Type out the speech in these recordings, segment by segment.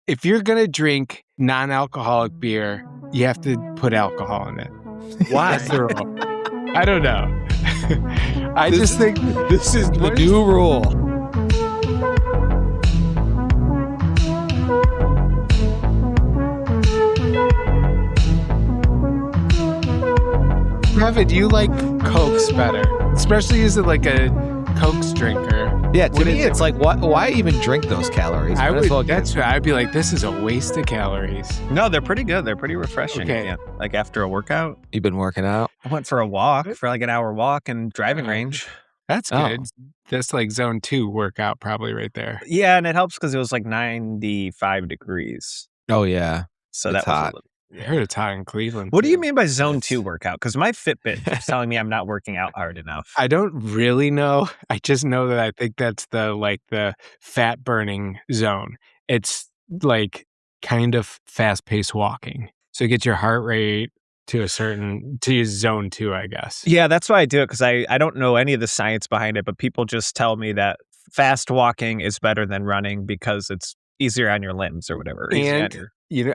if you're going to drink non-alcoholic beer, you have to put alcohol in it. Why? That's the rule. I don't know. I just think This is the new rule. Kevin, do you like Cokes better? Especially as like a Cokes drinker. Yeah, to me, it's like, why even drink those calories? I'd be like, this is a waste of calories. No, they're pretty good. They're pretty refreshing. Okay. Yeah. Like after a workout. You've been working out? I went for a walk, for like an hour walk and driving range. That's good. That's like zone 2 workout probably right there. Yeah, and it helps because it was like 95 degrees. Oh, yeah. So It's that was hot. a little. I heard it's hot in Cleveland. What do you too. mean by zone 2 workout? Because my Fitbit is telling me I'm not working out hard enough. I don't really know. I just know that I think that's the fat burning zone. It's like kind of fast paced walking. So you get your heart rate to zone 2, I guess. Yeah, that's why I do it, because I don't know any of the science behind it, but people just tell me that fast walking is better than running because it's easier on your limbs or whatever. And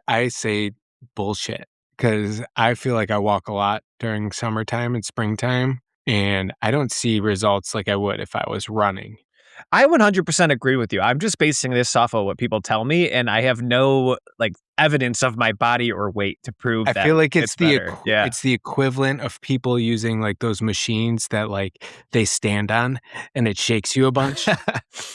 I say bullshit because I feel like I walk a lot during summertime and springtime, and I don't see results like I would if I was running. I 100% agree with you. I'm just basing this off of what people tell me, and I have no like evidence of my body or weight to prove that. I feel like it's better. it's the equivalent of people using like those machines that like they stand on and it shakes you a bunch,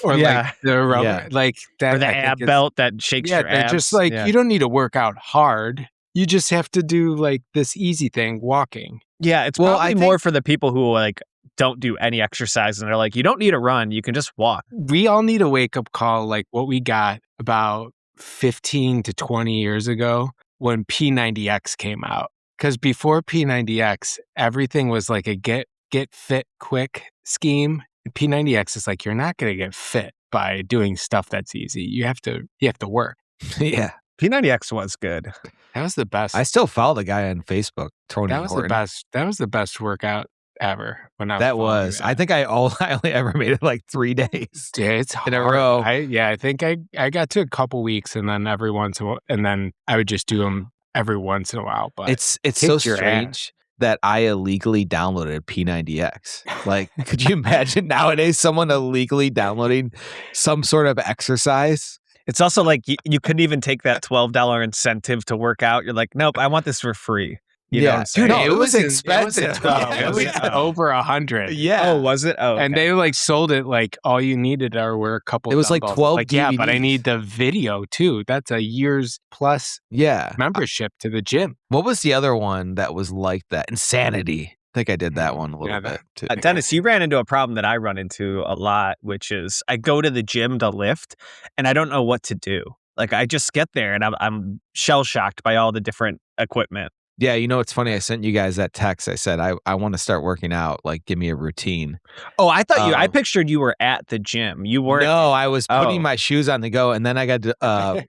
or like the rubber, like that, or the ab belt that shakes your abs. Just like you don't need to work out hard. You just have to do like this easy thing, walking. Yeah, it's probably more for the people who like don't do any exercise and they're like, you don't need to run, you can just walk. We all need a wake-up call like what we got about 15 to 20 years ago when P90X came out. Because before P90X, everything was like a get fit quick scheme. P90X is like, you're not going to get fit by doing stuff that's easy. You have to work. Yeah. P90X was good. That was the best. I still follow the guy on Facebook, Tony Horton. That was the best workout ever. I think I only ever made it like 3 days. Yeah, it's in hard. a row. I think I got to a couple weeks, and then then I would just do them every once in a while. But it's so strange that I illegally downloaded P90X. Like, could you imagine nowadays someone illegally downloading some sort of exercise? It's also like you couldn't even take that $12 incentive to work out. You're like, nope, I want this for free. You know what I'm saying? Dude, it was expensive. It was over 100. Yeah. Oh, was it? Oh, okay. And they like sold it like all you needed were a couple. It was like 12 like, DVDs. yeah, but I need the video too. That's a year's plus membership to the gym. What was the other one that was like that? Insanity. I think I did that one a little bit too. Dennis, you ran into a problem that I run into a lot, which is I go to the gym to lift and I don't know what to do. Like I just get there and I'm shell shocked by all the different equipment. Yeah, you know, it's funny. I sent you guys that text. I said, I want to start working out. Like, give me a routine. Oh, I thought I pictured you were at the gym. You weren't. No, I was putting my shoes on to go. And then I got I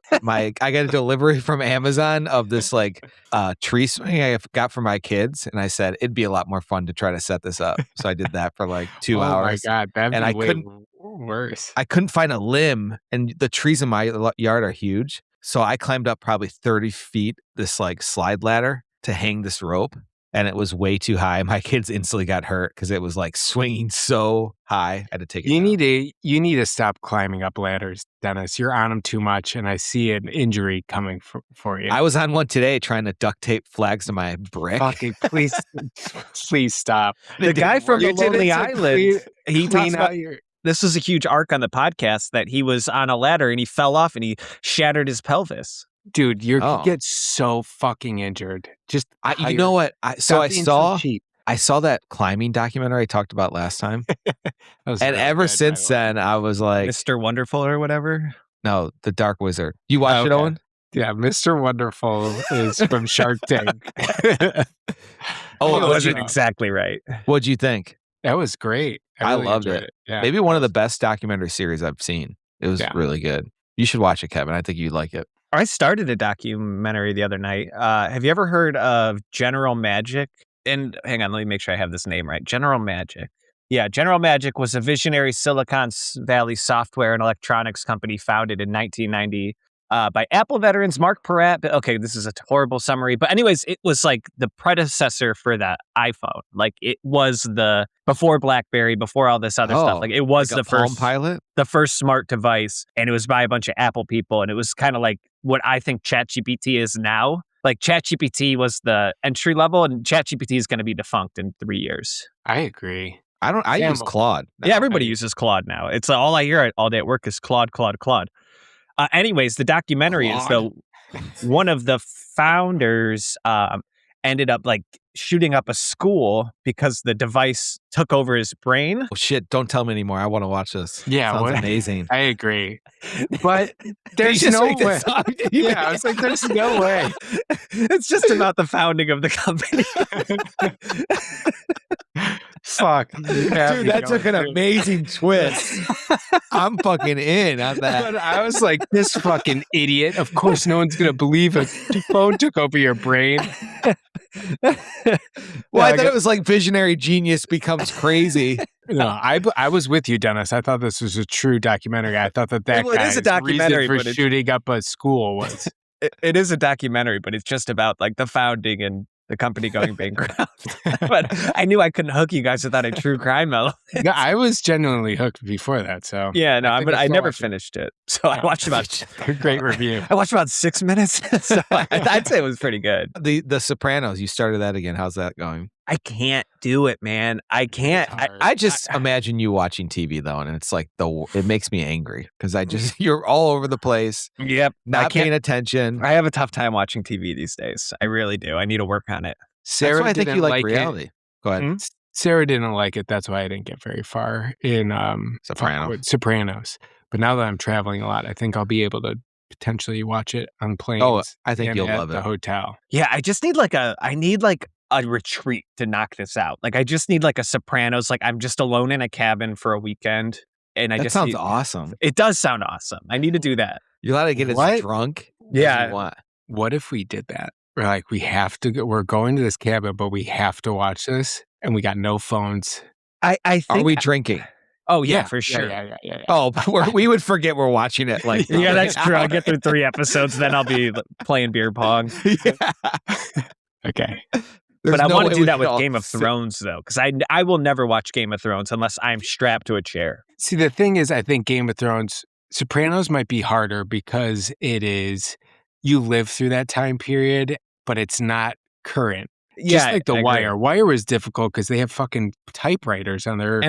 got a delivery from Amazon of this like tree swing I got for my kids. And I said, it'd be a lot more fun to try to set this up. So I did that for like 2 hours. Oh my God, that'd be way worse. I couldn't find a limb, and the trees in my yard are huge. So I climbed up probably 30 feet, this like slide ladder to hang this rope, and it was way too high. My kids instantly got hurt because it was like swinging so high. I had to take it down. You need to stop climbing up ladders, Dennis. You're on them too much, and I see an injury coming for you. I was on one today trying to duct tape flags to my brick. Fucking please stop. The guy from the Lonely Island, he talks about this was a huge arc on the podcast that he was on a ladder and he fell off and he shattered his pelvis. Dude, you get so fucking injured. Just you know what? I saw that climbing documentary I talked about last time, and ever since then, I was like, Mr. Wonderful or whatever. No, The Dark Wizard. You watch it, Owen? Yeah, Mr. Wonderful is from Shark Tank. It wasn't exactly right. What'd you think? That was great. I loved it. Yeah, maybe one of the best documentary series I've seen. It was really good. You should watch it, Kevin. I think you'd like it. I started a documentary the other night. Have you ever heard of General Magic? And hang on, let me make sure I have this name right. General Magic. Yeah, General Magic was a visionary Silicon Valley software and electronics company founded in 1990 by Apple veterans Mark Peratt. Okay, this is a horrible summary, but anyways, it was like the predecessor for the iPhone. Like it was the before BlackBerry, before all this other stuff. Like it was like the first Pilot, the first smart device, and it was by a bunch of Apple people, and it was kind of like what I think ChatGPT is now. Like ChatGPT was the entry level, and ChatGPT is going to be defunct in 3 years. I agree. I use Claude. Yeah, everybody uses Claude now. It's all I hear all day at work is Claude, Claude, Claude. Anyways, the documentary is though one of the founders ended up like shooting up a school because the device took over his brain. Oh shit! Don't tell me anymore. I want to watch this. Yeah, sounds amazing. I agree, but there's no way. Yeah, I was like, there's no way. It's just about the founding of the company. Fuck, dude, that took an amazing twist. I'm fucking in on that. But I was like, this fucking idiot. Of course, no one's gonna believe a phone took over your brain. Well, I thought it was like visionary genius becomes crazy. No, I was with you, Dennis. I thought this was a true documentary. I thought that is a documentary reason for shooting up a school was. It is a documentary, but it's just about like the founding and the company going bankrupt. But I knew I couldn't hook you guys without a true crime element. No, I was genuinely hooked before that. So yeah, no, I never finished it. So I watched about great review. I watched about 6 minutes. So I'd say it was pretty good. The Sopranos, you started that again. How's that going? I can't do it, man. I can't. I just imagine you watching TV though, and it's like it makes me angry because you're all over the place. Yep, not paying attention. I have a tough time watching TV these days. I really do. I need to work on it. Sarah, I think you like reality. Go ahead. Sarah didn't like it. That's why I didn't get very far in Sopranos. But now that I'm traveling a lot, I think I'll be able to potentially watch it on planes. Oh, I think you'll love it. The hotel. Yeah, I just need a retreat to knock this out. Like I just need like a Sopranos. Like I'm just alone in a cabin for a weekend, and that sounds awesome. It does sound awesome. I need to do that. You're allowed to get as drunk. Yeah. As you want. What if we did that? We're like, we have to. We're going to this cabin, but we have to watch this, and we got no phones. I think. Are we drinking? Oh yeah, for sure. Yeah. Oh, we would forget we're watching it. Like, yeah, that's true. I'll get through 3 episodes, then I'll be playing beer pong. Yeah. Okay. But I want to do that with Game of Thrones, though, because I will never watch Game of Thrones unless I'm strapped to a chair. See, the thing is, I think Game of Thrones, Sopranos might be harder because it is, you live through that time period, but it's not current. Yeah, just like The Wire. Wire was difficult because they have fucking typewriters on their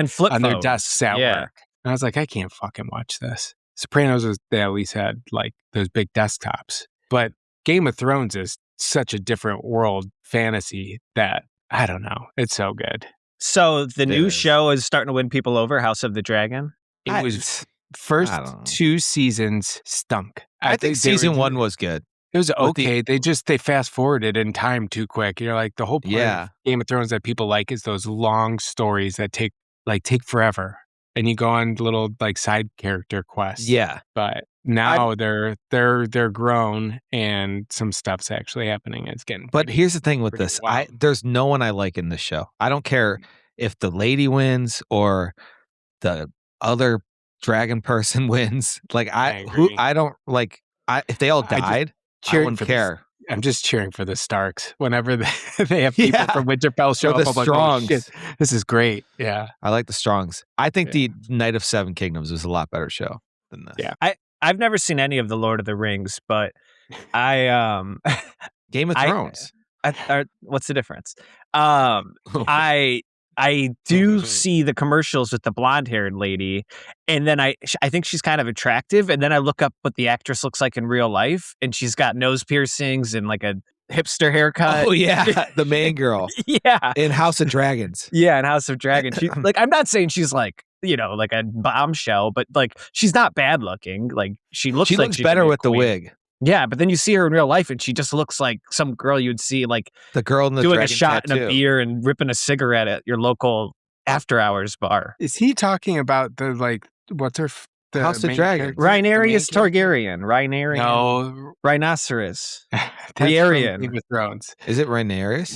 desks at work. And I was like, I can't fucking watch this. Sopranos they at least had like those big desktops, but Game of Thrones is such a different world fantasy that I don't know. It's so good. So the new show is starting to win people over, House of the Dragon. It was first 2 seasons stunk. I think season 1 was good. It was okay. They fast forwarded in time too quick. You're like, the whole point of Game of Thrones that people like is those long stories that take forever. And you go on little like side character quests. Yeah. But now they're grown and some stuff's actually happening. It's getting here's the thing with this. Wild. There's no one I like in this show. I don't care if the lady wins or the other dragon person wins. Like I don't like if they all died, I wouldn't care. I'm just cheering for the Starks. Whenever they have people from Winterfell show up, I'm like, oh, shit, this is great. Yeah. I like the Strongs. I think the Night of Seven Kingdoms was a lot better show than this. Yeah. I've never seen any of the Lord of the Rings, but I Game of Thrones. What's the difference? I do see the commercials with the blonde-haired lady, and then I think she's kind of attractive, and then I look up what the actress looks like in real life, and she's got nose piercings and like a hipster haircut. Oh yeah, the main girl. Yeah, in House of Dragons. Yeah, in House of Dragons. She, like, I'm not saying she's like, like a bombshell, but like she's not bad looking. Like she looks better with the wig. Yeah, but then you see her in real life, and she just looks like some girl you'd see, like the girl in the doing dragon a shot tattoo. in a beer and ripping a cigarette at your local after-hours bar. Is he talking about the what's her the House of Dragons? Rhaenyra is Targaryen. Rhaenyra. No, rhinoceros. Rhaenyra. Game of Thrones. Is it Rhaenyra?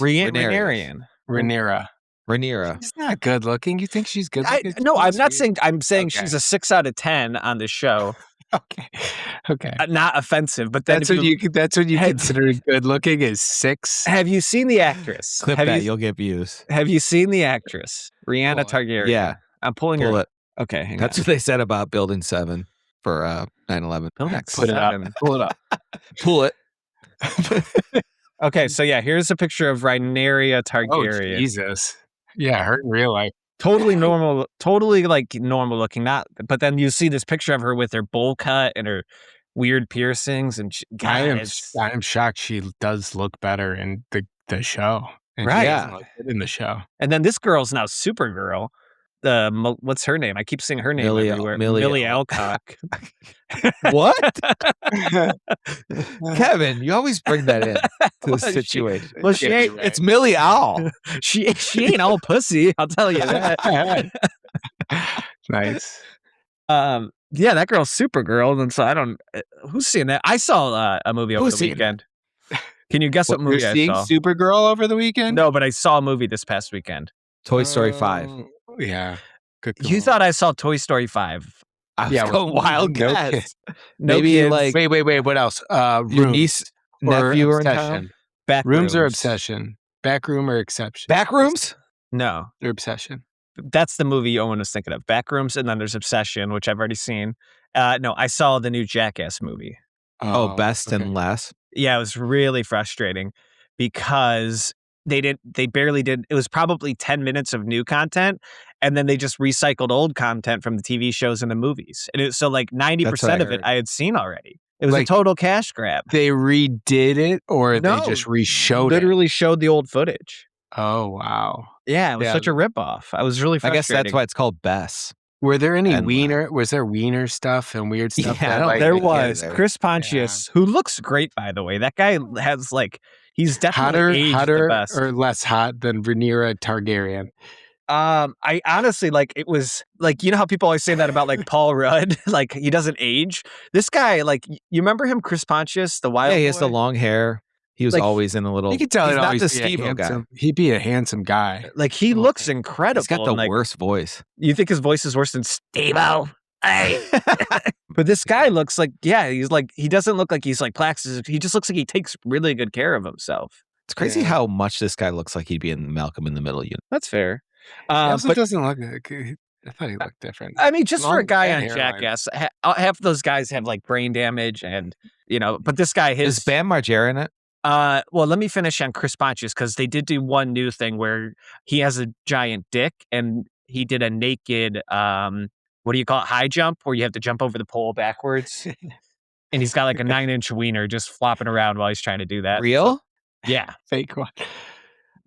Rhaenyra. She's not good looking. You think she's good looking? No, I'm not saying. I'm saying she's a 6 out of 10 on the show. Okay. Okay. Not offensive, but then That's what you consider good looking is 6. have you seen the actress? Clip have that, you you'll get views. have you seen the actress Rhaenyra Pull it. Targaryen? Yeah. I'm pulling Pull her. it. Okay, hang That's on. what they said about Building 7 for 9/11. Building Put it up. 7. Pull it up. Pull it. Okay, so yeah, here's a picture of Rhaenyra Oh, Targaryen. Jesus. Yeah, her in real life. Totally normal, totally like normal looking. Not, but then you see this picture of her with her bowl cut and her weird piercings, and I am shocked she does look better in the show. And Right. she Yeah. doesn't look good in the show. And then this girl's now Supergirl. What's her name? I keep seeing her name Millie everywhere. Millie Millie Al- Alcock. What? Kevin, you always bring that in to Well, the situation. well, she ain't. It's Millie Owl. She ain't all pussy. I'll tell you that. Nice. Yeah, that girl's Supergirl, and so I don't. Who's seen that? I saw a movie over Who's the seen it? weekend. Can you guess what You're movie I seeing saw? Supergirl over the weekend? No, but I saw a movie this past weekend. Toy Story 5. Yeah. Good You call. thought I saw Toy Story 5. I was Yeah, going wild no guess. kid. No Maybe kids, like Wait. What else? your Rooms niece, or nephew are in town. obsession. back Rooms or rooms. obsession? Back room or exception? Back rooms? No, Or obsession. that's the movie Owen was thinking of. Backrooms, and then there's Obsession, which I've already seen. No, I saw the new Jackass movie. Oh, best okay. and less. Yeah, it was really frustrating because they barely did. It was probably 10 minutes of new content, and then they just recycled old content from the TV shows and the movies. And so like 90% of it heard. I had seen already. It was a Like, total cash grab. They redid it or No, they just reshowed it? literally showed the old footage. Oh, wow. Yeah, it was Yeah. such a ripoff. I was really I frustrated. guess that's why it's called Bess. Were there any And was there wiener stuff and weird stuff? Yeah, that, like, there like, was there. Chris Pontius, who looks great, by the way. That guy has like, he's definitely aged the hotter best. or less hot than Rhaenyra Targaryen? I honestly, like, it was like, you know how people always say that about like Paul Rudd, like he doesn't age. This guy, like, you remember him, Chris Pontius, the wild Yeah, he has the boy? long hair. He was Like, always in a little. You could tell he's he'd not always the be a Steve-O guy. handsome. He'd be a handsome guy. Like he Oh, looks man. incredible. He's got the and, like, worst voice. You think his voice is worse than Steve-O? Hey. But this guy looks like, yeah, he's like, he doesn't look like he's like Plaxis. He just looks like he takes really good care of himself. It's crazy Yeah. how much this guy looks like he'd be in Malcolm in the Middle unit. That's fair. He also But doesn't look like. I thought he looked different. I mean, just for a Long guy fat on hairline. Jackass, half those guys have like brain damage, and you know. But this guy, Is Bam Margera in it? well, let me finish on Chris Pontius because they did do one new thing where he has a giant dick, and he did a naked, what do you call it, high jump, where you have to jump over the pole backwards, and he's got like a 9-inch wiener just flopping around while he's trying to do that. Real? Yeah, Fake one.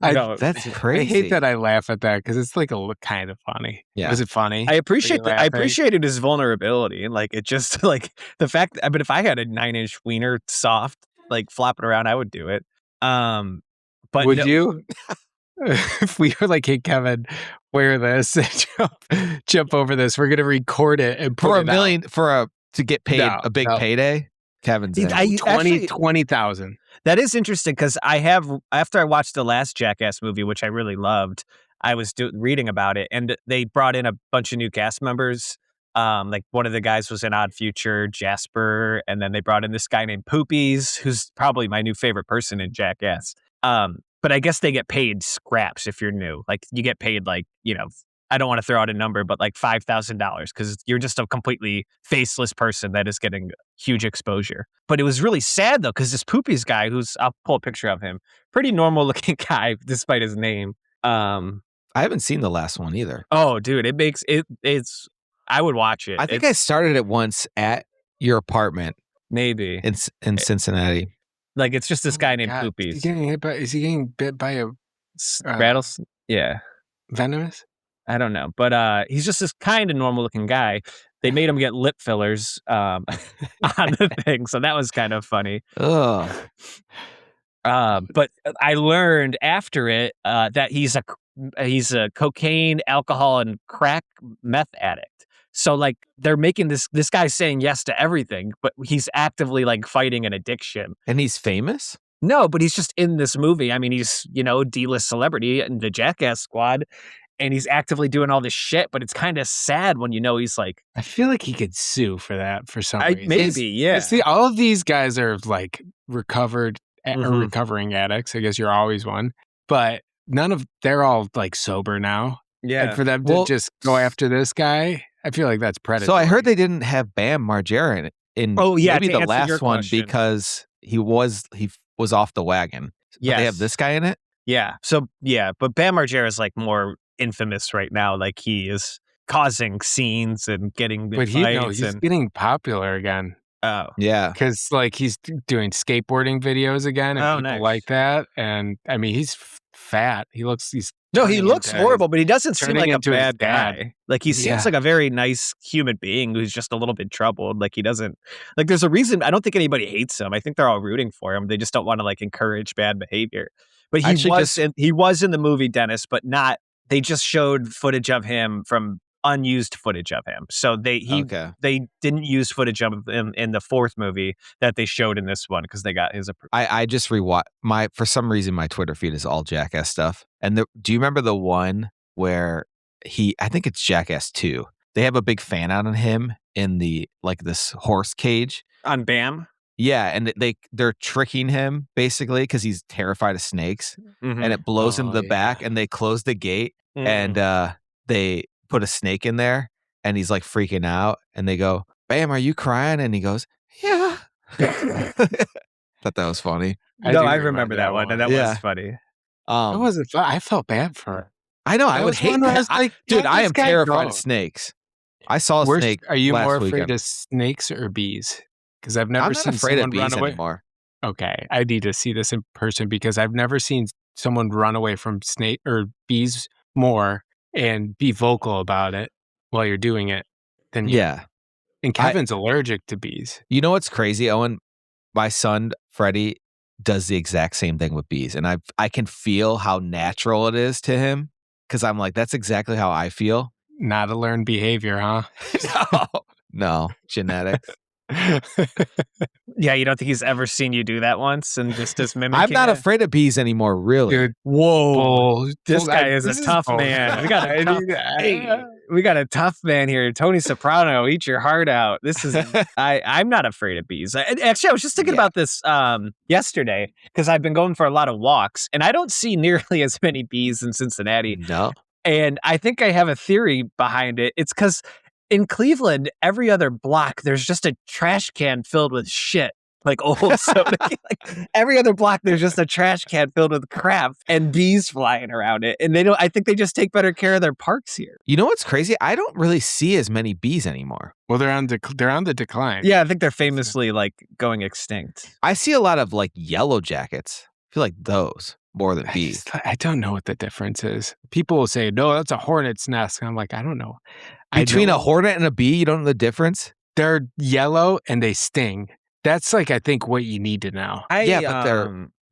No, That's I crazy. hate that I laugh at that because it's like kind of funny. Yeah. Was it funny? I appreciate Were you that. I laughing? appreciated his vulnerability, and like it just like the fact. I mean, if I had a 9-inch wiener soft, like flopping around, I would do it. But Would no, you? If we were like, hey, Kevin, wear this and jump over this, we're going to record it and put For it $1 million, to get paid No, a big no. payday? Kevin's in. I- out. actually- 20,000. that is interesting because I have after I watched the last Jackass movie, which I really loved. I was reading about it, and they brought in a bunch of new cast members. Like one of the guys was in Odd Future, Jasper, and then they brought in this guy named Poopies, who's probably my new favorite person in Jackass. But I guess they get paid scraps if you're new. Like you get paid like, you know, I don't want to throw out a number, but like $5,000 because you're just a completely faceless person that is getting huge exposure. But it was really sad though, because this Poopies guy, I'll pull a picture of him, pretty normal looking guy despite his name. I haven't seen the last one either. Oh, dude, it's. I would watch it. I think I started it once at your apartment maybe in Cincinnati. like it's just this Oh guy my named God. Poopies. Is he getting bit by a Rattles. Yeah, venomous? I don't know, but he's just this kind of normal looking guy. They made him get lip fillers on the thing, so that was kind of funny. Ugh. But I learned after it that he's a cocaine, alcohol, and crack meth addict. So like they're making this guy saying yes to everything, but he's actively like fighting an addiction. And he's famous? No, but he's just in this movie. I mean, he's, you know, D-list celebrity in the Jackass squad. and he's actively doing all this shit, but it's kind of sad when you know he's like. I feel like he could sue for that for some reason. Maybe, yeah. See, all of these guys are like recovered or recovering addicts. I guess you're always one, but they're all like sober now. Yeah. And for them to just go after this guy, I feel like that's predatory. So I heard they didn't have Bam Margera in maybe the last one because he was off the wagon. But they have this guy in it? Yeah. So, yeah, but Bam Margera is like more infamous right now. Like he is causing scenes and getting But fights. He's getting popular again. Oh. Yeah. Because like he's doing skateboarding videos again and people like that. And I mean, he's fat. He looks horrible, but he doesn't seem like a bad dad. guy. Like he seems like a very nice human being who's just a little bit troubled. Like he doesn't like there's a reason. I don't think anybody hates him. I think they're all rooting for him. They just don't want to like encourage bad behavior. But he was in the movie, Dennis, but not. They just showed footage of him from unused footage of him. So they didn't use footage of him in the fourth movie that they showed in this one because they got his approval. I just rewatched for some reason my Twitter feed is all Jackass stuff. And do you remember the one where I think it's Jackass 2. They have a big fan out on him in the like this horse cage on Bam. Yeah, and they're tricking him basically because he's terrified of snakes, and it blows into the back, and they close the gate, and they put a snake in there, and he's like freaking out, and they go, "Bam, are you crying?" And he goes, "Yeah." Thought that was funny. I remember that one, and that was funny. It wasn't fun. I felt bad for it. I know. I would hate that. Dude, I am terrified of snakes. I saw a snake. Are you last more afraid weekend. of snakes or bees? Because I've never I'm seen not afraid someone of run bees away. anymore. Okay, I need to see this in person because I've never seen someone run away from snake or bees more and be vocal about it while you're doing it than you. Yeah. And Kevin's allergic to bees. You know what's crazy, Owen? My son Freddie does the exact same thing with bees, and I can feel how natural it is to him because I'm like, that's exactly how I feel. Not a learned behavior, huh? No, genetics. Yeah, you don't think he's ever seen you do that once and just as mimicking I'm not afraid of bees anymore, really. Dude, whoa. This guy is a tough man. We got a tough man here. Tony Soprano, eat your heart out. This is I'm not afraid of bees. Actually, I was just thinking about this yesterday because I've been going for a lot of walks and I don't see nearly as many bees in Cincinnati. No. And I think I have a theory behind it. It's because in Cleveland, every other block, there's just a trash can filled with shit, like old soda. Like every other block, there's just a trash can filled with crap and bees flying around it. And I think they just take better care of their parks here. You know what's crazy? I don't really see as many bees anymore. Well, they're on the decline. Yeah, I think they're famously like going extinct. I see a lot of like yellow jackets. I feel like those more than bees. I don't know what the difference is. People will say, no, that's a hornet's nest. And I'm like, I don't know. Between a hornet and a bee, you don't know the difference? They're yellow and they sting. That's like, I think, what you need to know.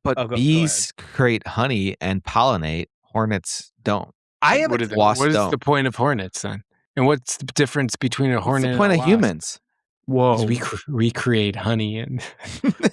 But bees create honey and pollinate. Hornets don't. What is the point of hornets then? And what's the difference between a hornet and a wasp? What's the point of humans? Whoa. We recreate honey and...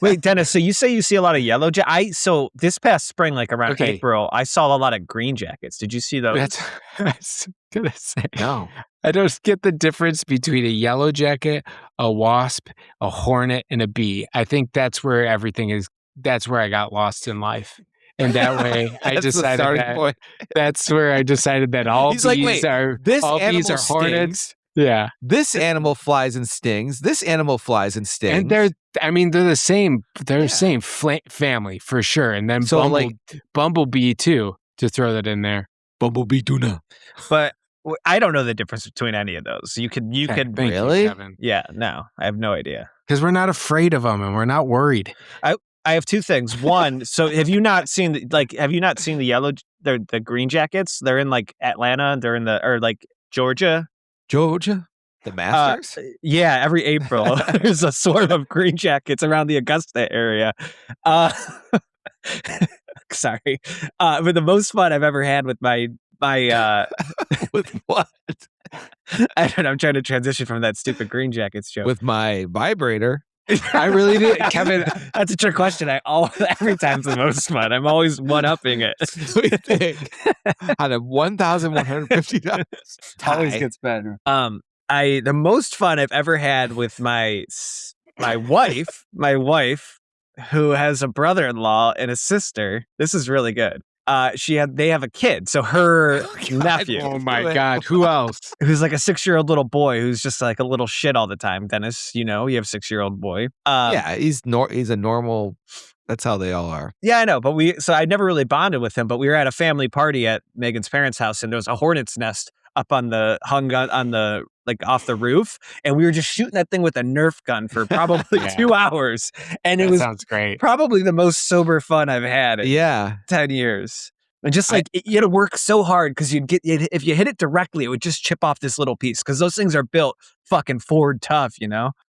Wait, Dennis, so you say you see a lot of yellow jackets? So this past spring, like around April, I saw a lot of green jackets. Did you see those? I was going to say. No. I don't get the difference between a yellow jacket, a wasp, a hornet, and a bee. I think that's where everything is. That's where I got lost in life. And that way, I decided that's where I decided that all bees are hornets. Yeah. This animal flies and stings. This animal flies and stings. And they're the same. They're the same family for sure. And then bumblebee too, to throw that in there. Bumblebee tuna. But I don't know the difference between any of those. You could really? Yeah, no, I have no idea. Because we're not afraid of them and we're not worried. I have two things. One, so have you not seen the yellow, the green jackets? They're in like Atlanta. They're in Georgia. The Masters? Yeah, every April there's a swarm of green jackets around the Augusta area. Sorry. But the most fun I've ever had with my with what? I don't know, I'm trying to transition from that stupid green jackets joke. With my vibrator. I really did, Kevin. That's a trick question. Every time's the most fun. I'm always one-upping it. So you think out of $1,150, Always gets better. The most fun I've ever had with my wife, who has a brother-in-law and a sister. This is really good. They have a kid, so her nephew. Oh my God, who else? Who's like a 6-year-old little boy who's just like a little shit all the time. Dennis, you have a 6-year-old boy. Yeah, he's a normal. That's how they all are. Yeah, I know, but I never really bonded with him. But we were at a family party at Megan's parents' house, and there was a hornet's nest up hung on the like off the roof, and we were just shooting that thing with a Nerf gun for probably 2 hours, and it sounds great. Probably the most sober fun I've had in 10 years. And just like you had to work so hard because if you hit it directly, it would just chip off this little piece because those things are built fucking Ford tough,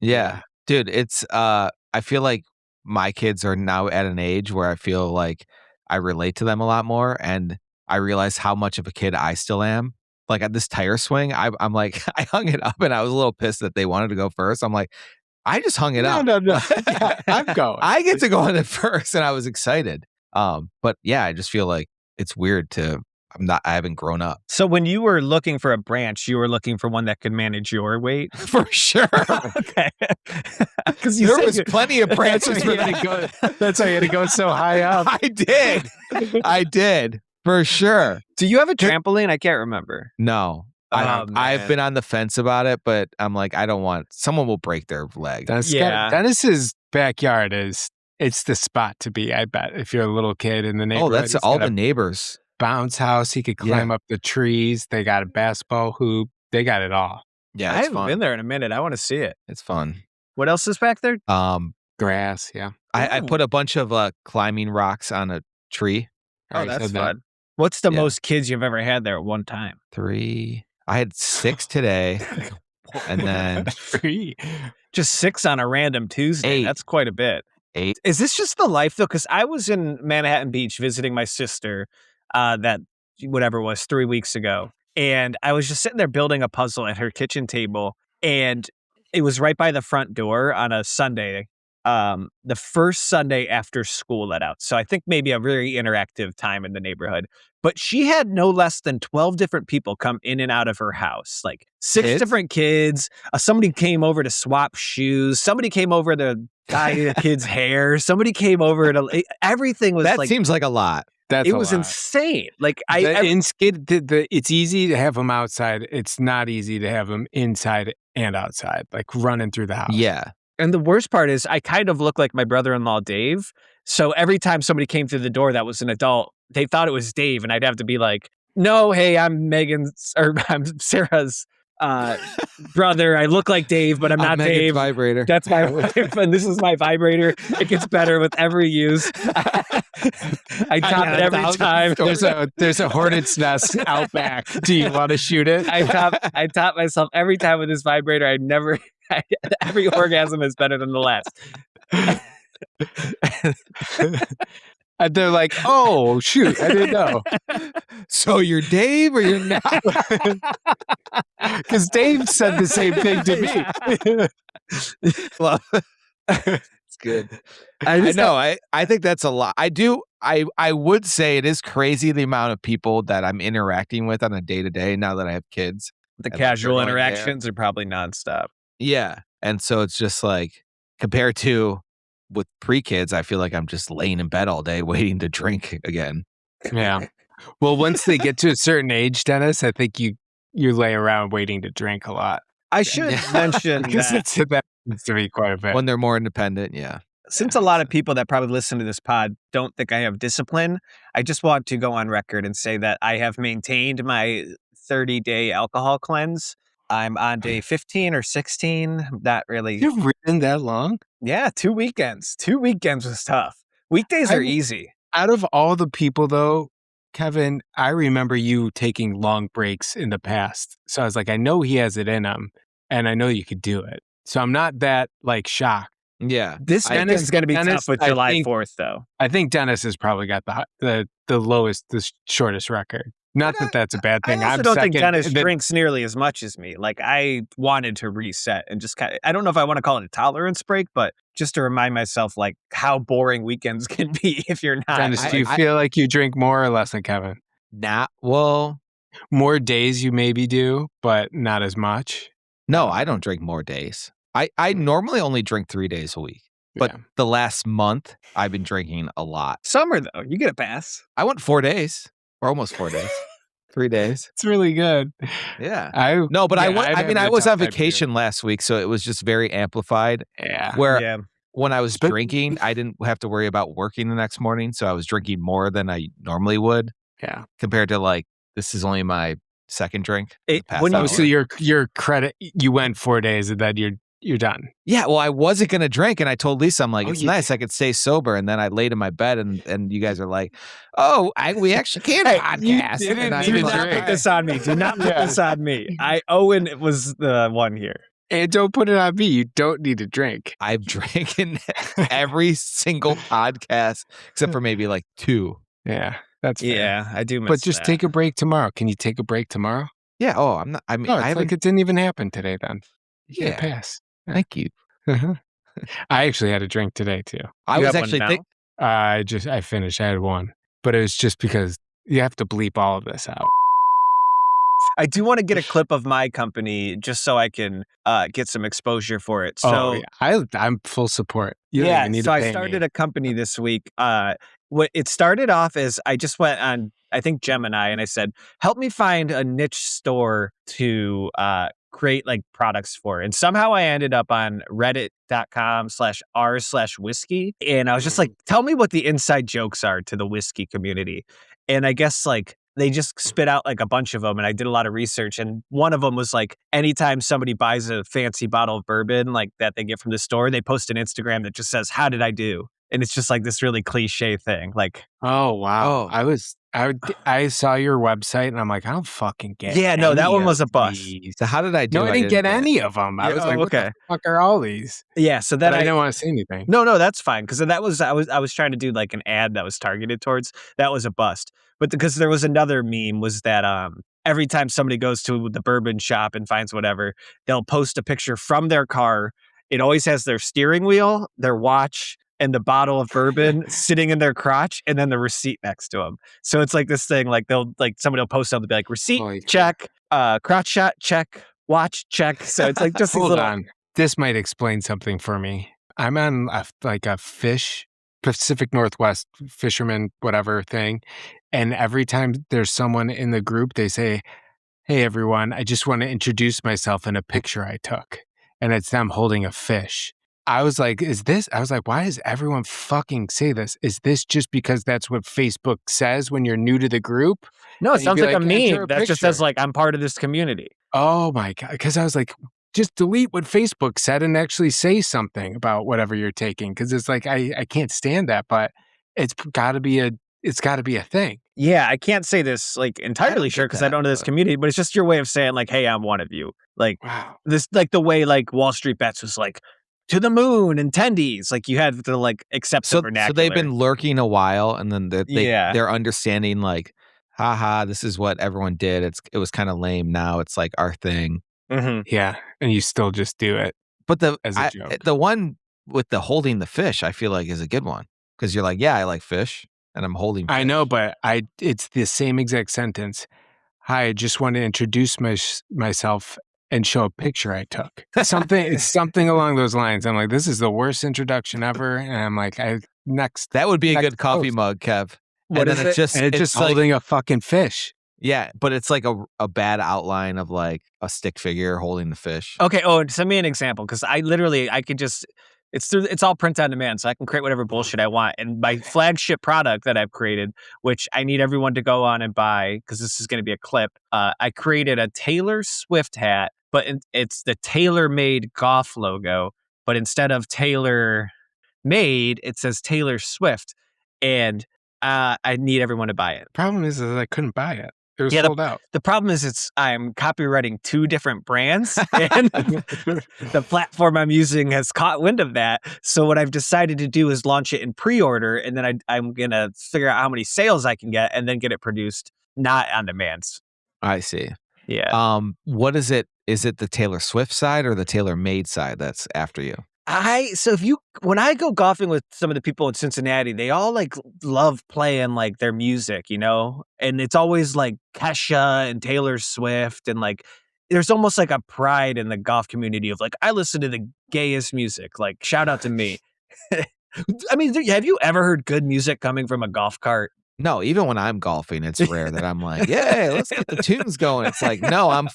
Yeah, dude, it's I feel like my kids are now at an age where I feel like I relate to them a lot more, and I realize how much of a kid I still am. Like at this tire swing, I'm like, I hung it up and I was a little pissed that they wanted to go first. I'm like, I just hung it up. No. Yeah, I'm going. I get to go on it first, and I was excited. But yeah, I just feel like it's weird I haven't grown up. So when you were looking for a branch, you were looking for one that could manage your weight? For sure. Okay. Because there was plenty of branches for me. That's why you had to go so high up. I did. For sure. Do you have a trampoline? I can't remember. No. I've been on the fence about it, but I'm like, I don't want, someone will break their leg. Dennis's backyard it's the spot to be, I bet, if you're a little kid in the neighborhood. Oh, that's all the neighbors. Bounce house. He could climb up the trees. They got a basketball hoop. They got it all. Yeah, I haven't been there in a minute. I want to see it. It's fun. What else is back there? Grass, yeah. I put a bunch of climbing rocks on a tree. Oh, that's fun. What's the most kids you've ever had there at one time? 3. I had 6 today. And then 3. Just 6 on a random Tuesday. 8. That's quite a bit. 8. Is this just the life though? Because I was in Manhattan Beach visiting my sister that whatever it was 3 weeks ago. And I was just sitting there building a puzzle at her kitchen table. And it was right by the front door on a Sunday. The first Sunday after school let out. So I think maybe a very interactive time in the neighborhood. But she had no less than 12 different people come in and out of her house. Like 6 different kids. Somebody came over to swap shoes. Somebody came over to dye the kid's hair. Somebody came over to everything was that seems like a lot. It was insane. Like it's easy to have them outside. It's not easy to have them inside and outside, like running through the house. Yeah. And the worst part is I kind of look like my brother-in-law, Dave. So every time somebody came through the door that was an adult, they thought it was Dave. And I'd have to be like, no, hey, I'm Sarah's brother. I look like Dave, but I'm not Megan's Dave. Vibrator. That's my wife. And this is my vibrator. It gets better with every use. I top it every time. There's a hornet's nest out back. Do you want to shoot it? I top myself every time with this vibrator. Every orgasm is better than the last. And they're like, oh, shoot, I didn't know. So you're Dave or you're not? Because Dave said the same thing to me. Well, it's good. I know. I think that's a lot. I would say it is crazy the amount of people that I'm interacting with on a day-to-day now that I have kids. The casual interactions are probably nonstop. Yeah. And so it's just like, compared to with pre-kids, I feel like I'm just laying in bed all day waiting to drink again. Yeah. Well, once they get to a certain age, Dennis, I think you lay around waiting to drink a lot. I should mention that needs to be quite a bit. When they're more independent, yeah. Since a lot of people that probably listen to this pod don't think I have discipline, I just want to go on record and say that I have maintained my 30-day alcohol cleanse. I'm on day 15 or 16. Not really. You've ridden that long? Yeah, 2 weekends. 2 weekends was tough. Weekdays are easy. Out of all the people, though, Kevin, I remember you taking long breaks in the past. So I was like, I know he has it in him, and I know you could do it. So I'm not that, shocked. Yeah. This weekend's going to be tough with July 4th, though. I think Dennis has probably got the lowest, the shortest record. Not that that's a bad thing. I also I'm don't think second. Dennis drinks nearly as much as me. Like, I wanted to reset and just kind of, I don't know if I want to call it a tolerance break, but just to remind myself, like, how boring weekends can be if you're not. Dennis, do you feel like you drink more or less than Kevin? Well, more days you maybe do, but not as much. No, I don't drink more days. I normally only drink 3 days a week. But the last month, I've been drinking a lot. Summer, though, you get a pass. I went 4 days. Or almost 4 days. 3 days. It's really good. Yeah. I was on vacation last week, so it was just very amplified. Yeah. Where when I was drinking, I didn't have to worry about working the next morning, so I was drinking more than I normally would. Yeah. Compared to like, this is only my second drink. So your credit, you went 4 days and then you're done. Yeah, well, I wasn't going to drink, and I told Lisa, I'm like, it's nice, I could stay sober, and then I laid in my bed, and you guys are like, we actually can podcast. Do not put this on me. Do not put this on me. Owen was the one here. And don't put it on me. You don't need to drink. I've drinking every single podcast, except for maybe like 2. Yeah, that's fair. Yeah, I do miss But just take a break tomorrow. Can you take a break tomorrow? Yeah, I'm not, I mean, it's like it didn't even happen today then. You get a pass. Thank you. I actually had a drink today too. I was actually I finished. I had one, but it was just because you have to bleep all of this out. I do want to get a clip of my company just so I can get some exposure for it. So I'm full support. So I started a company this week. It started off as I just went on, I think, Gemini, and I said, help me find a niche store to create like products for. And somehow I ended up on reddit.com/r/whiskey. And I was just like, tell me what the inside jokes are to the whiskey community. And I guess like they just spit out like a bunch of them. And I did a lot of research. And one of them was like, anytime somebody buys a fancy bottle of bourbon like that they get from the store, they post an Instagram that just says, how did I do? And it's just like this really cliche thing. Like, oh, wow. I saw your website and I'm like, I don't fucking get it. Yeah, no, that one was a bust. So how did I do? No, I didn't get any of them. I was like, what the fuck are all these? Yeah, so then I didn't want to say anything. No, that's fine. Because that was, I was trying to do like an ad that was targeted towards, that was a bust. But because there was another meme was that every time somebody goes to the bourbon shop and finds whatever, they'll post a picture from their car. It always has their steering wheel, their watch, and the bottle of bourbon sitting in their crotch, and then the receipt next to them. So it's like this thing, like somebody will post something, be like, receipt, check, crotch shot, check, watch, check. So it's like just hold on. This might explain something for me. I'm on a Pacific Northwest fisherman, whatever thing. And every time there's someone in the group, they say, hey, everyone, I just want to introduce myself in a picture I took. And it's them holding a fish. I was like, why does everyone fucking say this? Is this just because that's what Facebook says when you're new to the group? No, it sounds like a meme that just says like, I'm part of this community. Oh my God. Because I was like, just delete what Facebook said and actually say something about whatever you're taking. Because it's like, I can't stand that, but it's got to be a thing. Yeah, I can't say this like entirely sure because I don't know this community, but it's just your way of saying like, hey, I'm one of you. Like this, like the way like Wall Street Bets was like, to the moon and tendies, like you had to like accept the vernacular. So they've been lurking a while, and then they're understanding like, haha, this is what everyone did. It was kind of lame. Now it's like our thing. Mm-hmm. Yeah, and you still just do it. But the one with the holding the fish, I feel like is a good one because you're like, yeah, I like fish, and I'm holding fish. I know, but it's the same exact sentence. Hi, I just want to introduce myself and show a picture I took. It's something along those lines. I'm like, this is the worst introduction ever. And I'm like, that would be a good coffee mug, Kev. What is it? It's just holding a fucking fish. Yeah, but it's like a bad outline of like a stick figure holding the fish. Okay, send me an example because I could just, it's all print on demand, so I can create whatever bullshit I want. And my flagship product that I've created, which I need everyone to go on and buy because this is going to be a clip, I created a Taylor Swift hat, but it's the Taylor-made golf logo, but instead of Taylor-made, it says Taylor Swift, and I need everyone to buy it. The problem is that I couldn't buy it. It was sold out. The problem is I'm copywriting 2 different brands, and the platform I'm using has caught wind of that. So what I've decided to do is launch it in pre-order, and then I'm going to figure out how many sales I can get and then get it produced not on demands. I see. Yeah. What is it? Is it the Taylor Swift side or the Taylor Made side that's after you? When I go golfing with some of the people in Cincinnati, they all like love playing like their music, and it's always like Kesha and Taylor Swift, and like there's almost like a pride in the golf community of like, I listen to the gayest music, like shout out to me. I mean, have you ever heard good music coming from a golf cart? No, even when I'm golfing, it's rare that I'm like, yeah, let's get the tunes going. It's like, no, I'm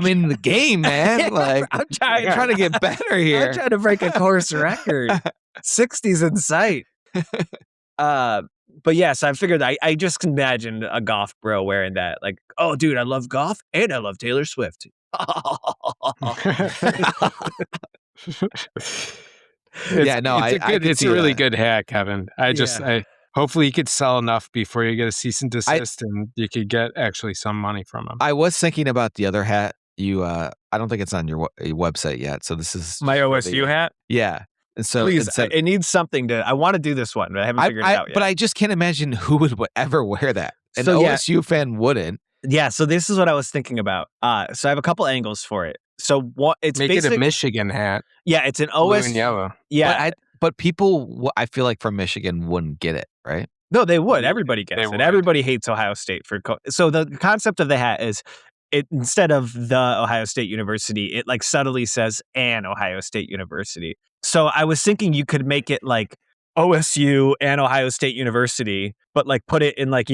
in the game, man. Like, I'm trying to get better here. I'm trying to break a course record. 60s in sight. But yes, I figured I just imagined a golf bro wearing that. Like, oh, dude, I love golf and I love Taylor Swift. It's a really good hack, Kevin. Hopefully you could sell enough before you get a cease and desist, and you could get actually some money from them. I was thinking about the other hat. I don't think it's on your website yet. So this is my OSU hat. Yeah. And so please, it needs something I want to do this one, but I haven't figured it out yet. But I just can't imagine who would ever wear that. An OSU fan wouldn't. Yeah. So this is what I was thinking about. So I have a couple angles for it. So it's make it a Michigan hat. Yeah, it's an blue and yellow. Yeah, but people, I feel like from Michigan wouldn't get it, right? No, they would. Everybody gets it. Everybody hates Ohio State so the concept of the hat is it instead of the Ohio State University, it like subtly says an Ohio State University. So I was thinking you could make it like OSU and Ohio State University, but like put it in like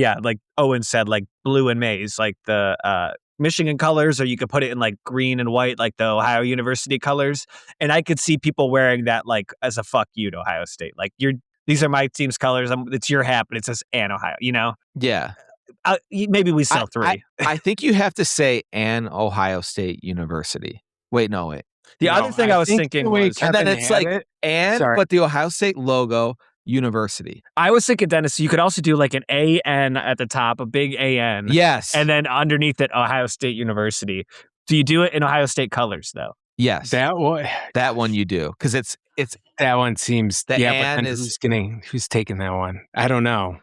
Owen said, like blue and maize, like the Michigan colors, or you could put it in like green and white, like the Ohio University colors. And I could see people wearing that like as a fuck you to Ohio State. Like these are my team's colors. It's your hat, but it says an Ohio, Yeah. Maybe we sell three. I think you have to say an Ohio State University. Wait. The other thing I was thinking was, and then it's like but the Ohio State logo, University. I was thinking, Dennis, you could also do like an AN at the top, a big AN. Yes. And then underneath it, Ohio State University. Do you do it in Ohio State colors though? Yes. That one you do. Because it's that one seems the AN is who's taking that one? I don't know.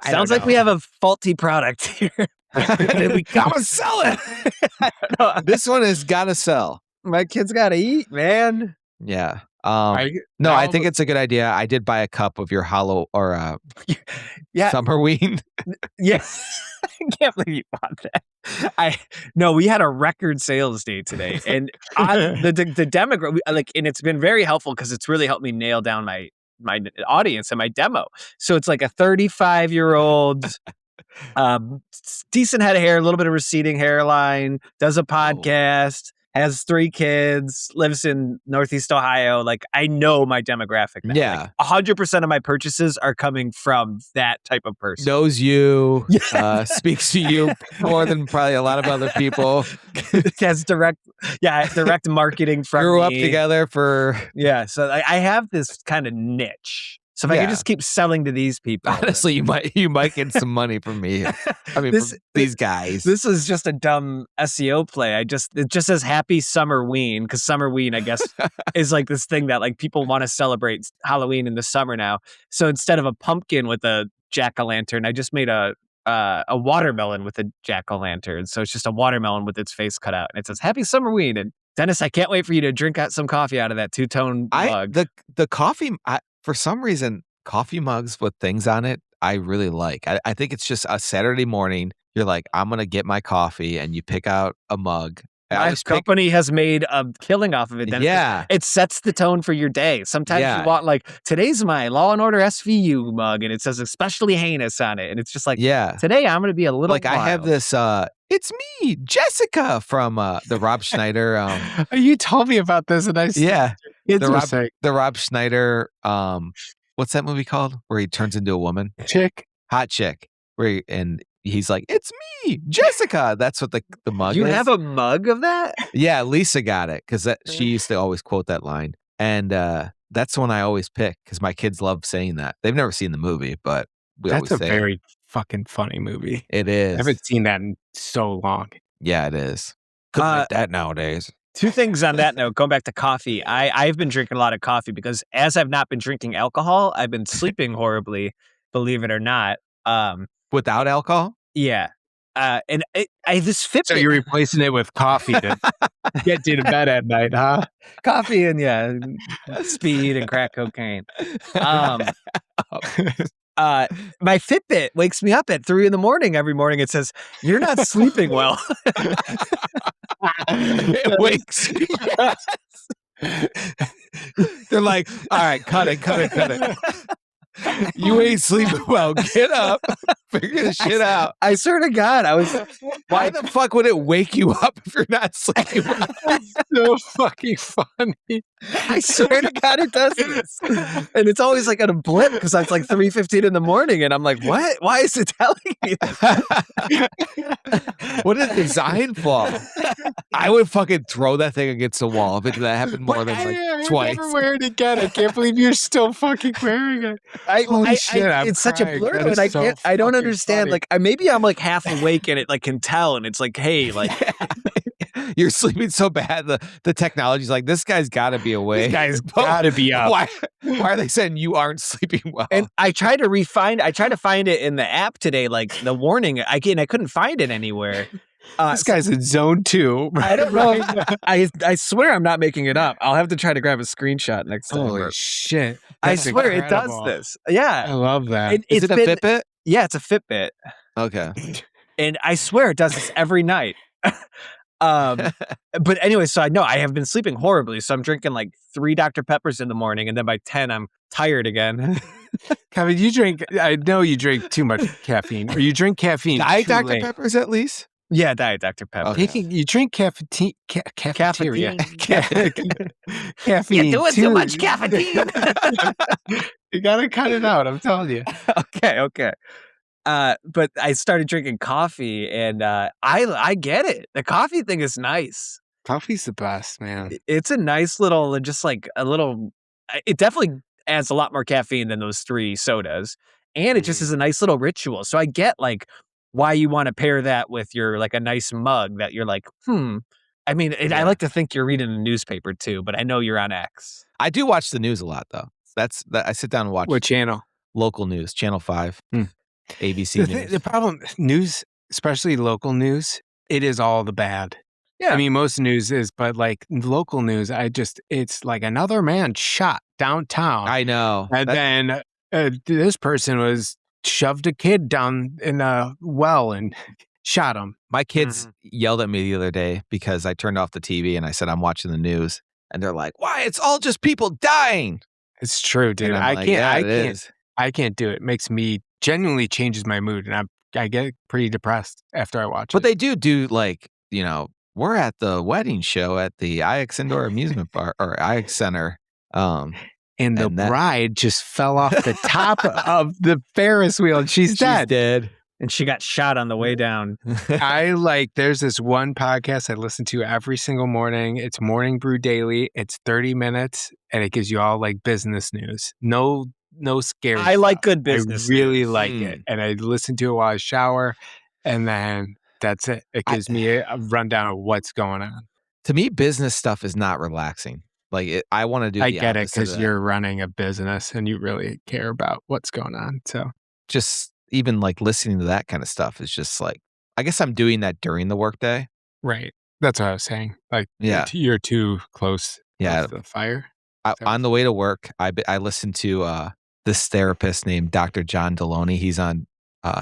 Sounds like we have a faulty product here. We gotta sell it. This one has gotta sell. My kids gotta eat, man. Yeah. I think it's a good idea. I did buy a cup of your hollow or Summerween. Yeah. I can't believe you bought that. We had a record sales day today, and the demographic, and it's been very helpful because it's really helped me nail down my audience and my demo. So it's like a 35-year-old, decent head of hair, a little bit of receding hairline, does a podcast, has 3 kids, lives in Northeast Ohio. Like, I know my demographic now. Yeah. Like, 100% of my purchases are coming from that type of person. Knows you, speaks to you more than probably a lot of other people. Has direct marketing from Grew up together for... Yeah, so I have this kind of niche. So if I could just keep selling to these people. Honestly, you might get some money from me. I mean, from these guys. This is just a dumb SEO play. It just says Happy Summerween, because Summerween, I guess, is like this thing that like people want to celebrate Halloween in the summer now. So instead of a pumpkin with a jack-o'-lantern, I just made a watermelon with a jack-o'-lantern. So it's just a watermelon with its face cut out. And it says Happy Summerween. And Dennis, I can't wait for you to drink out some coffee out of that two-tone mug. The coffee... For some reason, coffee mugs with things on it, I really like. I think it's just a Saturday morning. You're like, I'm going to get my coffee, and you pick out a mug. My company has made a killing off of it. Then yeah. It sets the tone for your day. Sometimes you want like, today's my Law & Order SVU mug, and it says especially heinous on it. And it's just like, today I'm going to be a little like wild. I have this, it's me, Jessica, from the Rob Schneider. You told me about this, and the Rob Schneider, what's that movie called? Where he turns into a woman? Hot Chick. And he's like, it's me, Jessica. That's what the mug is. You have a mug of that? Yeah, Lisa got it because she used to always quote that line. And that's the one I always pick because my kids love saying that. They've never seen the movie, but that's a very fucking funny movie. It is. I haven't seen that in so long. Yeah, it is. Couldn't make that nowadays. 2 things on that note, going back to coffee. I've been drinking a lot of coffee because as I've not been drinking alcohol, I've been sleeping horribly, believe it or not. Without alcohol? Yeah. And I this Fitbit. So you're replacing it with coffee to get you to bed at night, huh? Coffee and speed and crack cocaine. My Fitbit wakes me up at 3 a.m. every morning. It says, "You're not sleeping well." It wakes you up. They're like, all right, cut it. You ain't sleeping well. Get up. Figure this shit out. I swear to God, I was. Why the fuck would it wake you up if you're not sleeping well? That's so fucking funny. I swear to God, it does this, and it's always like on a blip because it's like 3:15 in the morning, and I'm like, "What? Why is it telling me?" What is it designed for? I would fucking throw that thing against the wall if that happened more than like twice. Never wear it again. I can't believe you're still fucking wearing it. Holy shit! It's such a blur, and I can't. I don't understand. Funny. Like, maybe I'm like half awake, and it like can tell, and it's like, hey, like. You're sleeping so bad. The technology's like, this guy's got to be awake. This guy's got to be up. Why are they saying you aren't sleeping well? And I tried to find it in the app today, like the warning. I couldn't find it anywhere. This guy's in zone 2. I don't know. I swear I'm not making it up. I'll have to try to grab a screenshot next time. Holy shit! I That's swear incredible. it does this. Yeah, I love that. Is it a Fitbit? Yeah, it's a Fitbit. Okay. And I swear it does this every night. But anyway, so I know I have been sleeping horribly. So I'm drinking like 3 Dr. Peppers in the morning, and then by 10 I'm tired again. Kevin, I know you drink too much caffeine, or you drink caffeine. Diet too Dr. late. Peppers at least? Yeah, Diet Dr. Pepper. Okay. You drink cafeteria. Caffeine. You're doing too much caffeine. You gotta cut it out. I'm telling you. Okay. But I started drinking coffee, and I get it. The coffee thing is nice. Coffee's the best, man. It's a nice little, just like a little. It definitely adds a lot more caffeine than those 3 sodas, and it just is a nice little ritual. So I get like why you want to pair that with your like a nice mug that you're like, I mean, I like to think you're reading a newspaper too, but I know you're on X. I do watch the news a lot though. I sit down and watch What channel? local news, Channel 5, ABC News. The problem, news, especially local news, it is all the bad. Yeah. I mean, most news is, but like local news, it's like another man shot downtown. I know. And then this person shoved a kid down in a well and shot him. My kids yelled at me the other day because I turned off the TV and I said, I'm watching the news. And they're like, why? It's all just people dying. It's true, dude. I can't do it. It makes me genuinely changes my mood, and I get pretty depressed after I watch it. But they do like, we're at the wedding show at the IX Indoor Amusement Park or IX Center. And the bride just fell off the top of the Ferris wheel, and she's dead. And she got shot on the way down. There's this one podcast I listen to every single morning. It's Morning Brew Daily. It's 30 minutes, and it gives you all like business news. No scary I like stuff. good business. I really like it. And I listen to it while I shower, and then that's it. It gives me a rundown of what's going on. To me, business stuff is not relaxing. Like I want to do. I get it because you're running a business and you really care about what's going on. So just even like listening to that kind of stuff is just like, I guess I'm doing that during the workday. Right. That's what I was saying. Like, you're too close. Yeah. To the fire. On the way to work, I listened to this therapist named Dr. John Deloney. He's on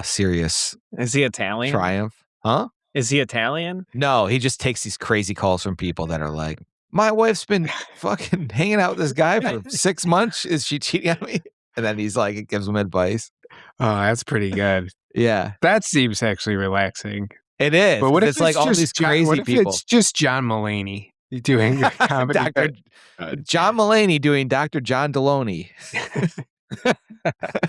Sirius. Is he Italian? Triumph. Huh? Is he Italian? No, he just takes these crazy calls from people that are like, my wife's been fucking hanging out with this guy for 6 months. Is she cheating on me? And then he's like, it gives them advice. Oh, that's pretty good. Yeah. That seems actually relaxing. It is. But what if it's like all these crazy people? It's just John Mulaney doing comedy. John Mulaney doing Dr. John Deloney.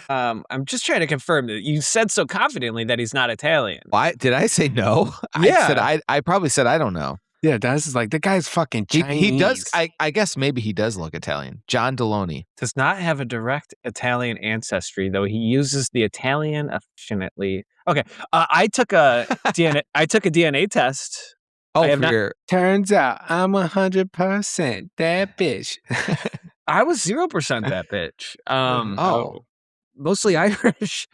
I'm just trying to confirm that you said so confidently that he's not Italian. Why did I say no? Yeah. I probably said I don't know. Yeah, that's is like the guy's fucking Chinese. He does. I guess maybe he does look Italian. John Deloney does not have a direct Italian ancestry, though he uses the Italian affectionately. Okay, I took a DNA test. Turns out I'm 100% that bitch. I was 0% that bitch. Mostly Irish.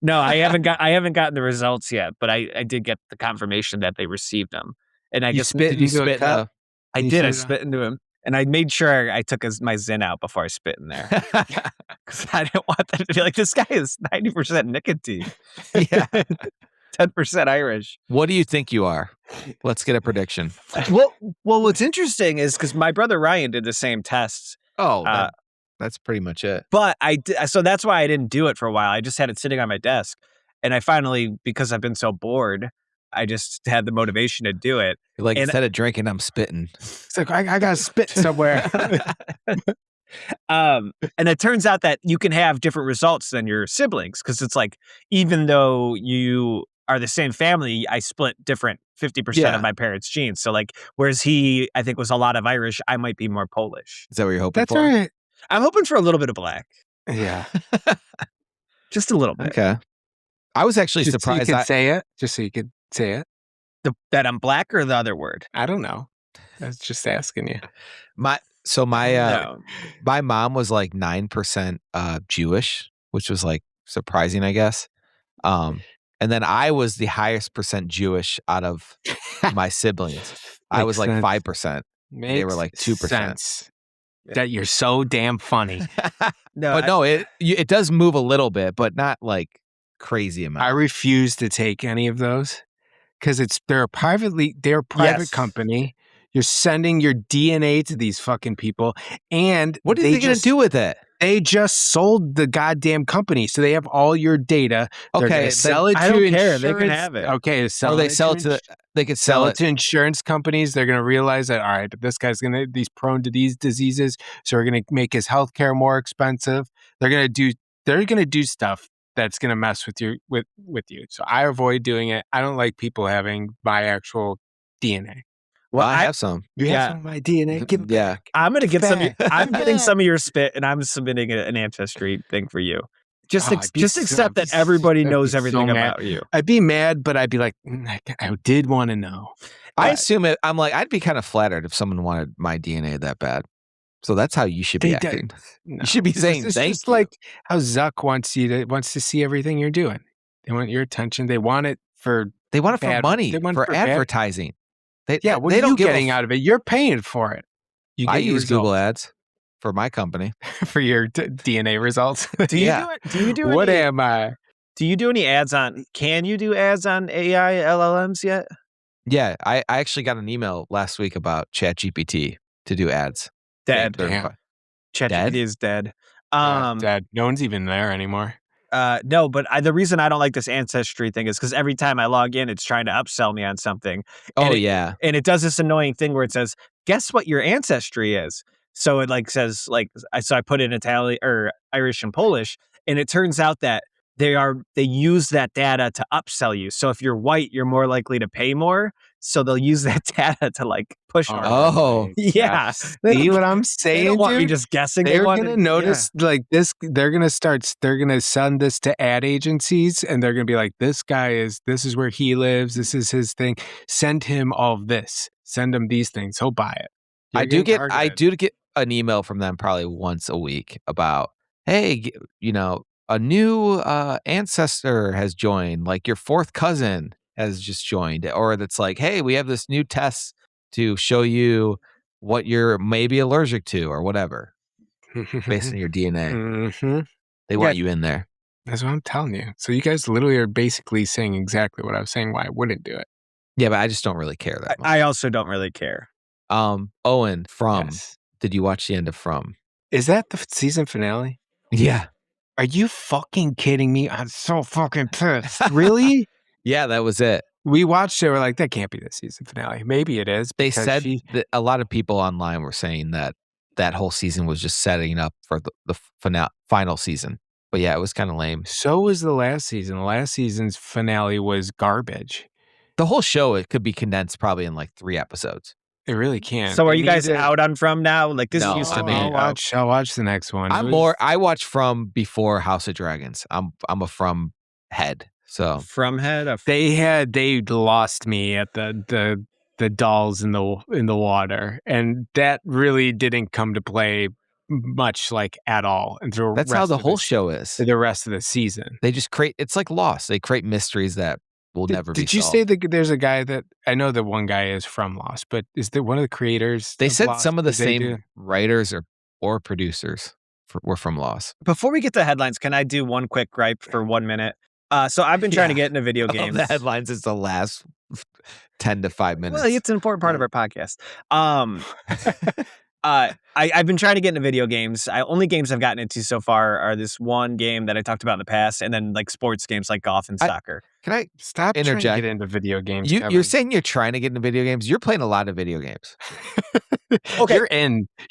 No, I haven't gotten the results yet, but I did get the confirmation that they received them. And I You guess spit Did you into spit a cup? I You did. I spit it spit into him, and I made sure I took my Zin out before I spit in there because I didn't want them to be like, this guy is 90% nicotine, Yeah. 10% Irish. What do you think you are? Let's get a prediction. Well, what's interesting is because my brother Ryan did the same tests. Oh, that's pretty much it. But so that's why I didn't do it for a while. I just had it sitting on my desk. And I finally, because I've been so bored, I just had the motivation to do it. Like, And- instead of drinking, I'm spitting. It's like, I got to spit somewhere. And it turns out that you can have different results than your siblings. Because it's like, even though you are the same family, I split different 50% of my parents' genes. So like, whereas he, I think, was a lot of Irish, I might be more Polish. Is that what you're hoping That's for? all right. I'm hoping for a little bit of black. Yeah. Just a little bit. Okay. I was actually Just surprised. so you could say it. Just so you could say it. That I'm black or the other word? I don't know. I was just asking you. my mom was like 9% Jewish, which was like surprising, I guess. And then I was the highest percent Jewish out of my siblings. I was like 5%. They were like 2%. Sense. That you're so damn funny. It does move a little bit, but not like crazy amount. I refuse to take any of those because they're a private company. You're sending your DNA to these fucking people, and what are they going to do with it? They just sold the goddamn company, so they have all your data. They're Okay, sell it to I don't insurance. care. They can have it. Okay, They could sell it to insurance companies. They're going to realize that, all right, but this guy's he's prone to these diseases, so we're going to make his healthcare more expensive. They're going to do stuff that's going to mess with you. So I avoid doing it. I don't like people having my actual DNA. Well, I have some. You have some of my DNA. Give it back. I'm gonna get some. Back. I'm getting some of your spit, and I'm submitting an Ancestry thing for you. Just accept that everybody knows everything about you. I'd be mad, but I'd be like, I did want to know. I assume it. I'm like, I'd be kind of flattered if someone wanted my DNA that bad. So that's how you should be acting. No. You should be saying it's thank just you. like how Zuck wants to see everything you're doing. They want your attention. They want it for money, they want for bad. advertising. What are you getting out of it? You're paying for it. I use Google Ads for my company for your DNA results. Do you do it? Do you do what am I? Do you do any ads on? Can you do ads on AI LLMs yet? Yeah, I actually got an email last week about ChatGPT to do ads. Dead. ChatGPT is dead. Dead. No one's even there anymore. No, but the reason I don't like this Ancestry thing is because every time I log in, it's trying to upsell me on something. And it does this annoying thing where it says, "Guess what your ancestry is." So it like says so I put in Italian or Irish and Polish, and it turns out that they use that data to upsell you. So if you're white, you're more likely to pay more. So they'll use that data to like push. Yeah. See what I'm saying? They don't want me just guessing. They're gonna notice like this. They're gonna send this to ad agencies, and they're gonna be like, this is where he lives. This is his thing. Send him all of this. Send him these things. He'll buy it. I do get an email from them probably once a week about, hey, a new ancestor has joined, like your fourth cousin has just joined, or that's like, hey, we have this new test to show you what you're maybe allergic to or whatever based on your DNA. Mm-hmm. They want you in there. That's what I'm telling you. So you guys literally are basically saying exactly what I was saying why I wouldn't do it. Yeah, but I just don't really care that much. I also don't really care. Owen, did you watch the end of From? Is that the season finale? Yeah. Are you fucking kidding me? I'm so fucking pissed. Really? Yeah, that was it. We watched it. We're like, that can't be the season finale. Maybe it is. They said that a lot of people online were saying that whole season was just setting up for the final season. But yeah, it was kind of lame. So was the last season. The last season's finale was garbage. The whole show, it could be condensed probably in like 3 episodes. It really can. So are you guys out on From now? Like this used to be. I'll watch the next one. I watched From before House of Dragons. I'm a From head. So From head. They lost me at the dolls in the water, and that really didn't come to play much like at all. And That's how the whole show is. The rest of the season. They just create, it's like Lost. They create mysteries that will never be solved. Did you say that there's a guy that, I know that one guy is from Lost, but is there one of the creators? They said Lost? some of the same writers or producers were from Lost. Before we get to headlines, can I do one quick gripe for 1 minute? So I've been trying to get into video games. The headlines is the last 10 to 5 minutes. Well, it's an important part of our podcast. I've been trying to get into video games. Only games I've gotten into so far are this one game that I talked about in the past, and then like sports games like golf and soccer. Can I stop interject? Trying to get into video games? You're saying you're trying to get into video games. You're playing a lot of video games. Okay,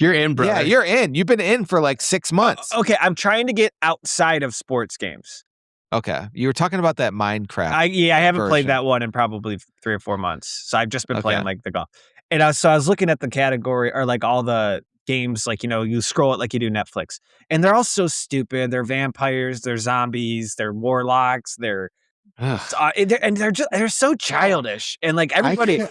you're in, bro. Yeah, you're in. You've been in for like 6 months. Okay, I'm trying to get outside of sports games. Okay, you were talking about that Minecraft. I haven't played that one in probably 3 or 4 months. So I've just been playing like the golf. And I was looking at the category or like all the games, like, you scroll it like you do Netflix, and they're all so stupid. They're vampires, they're zombies, they're warlocks, they're so childish, and like everybody.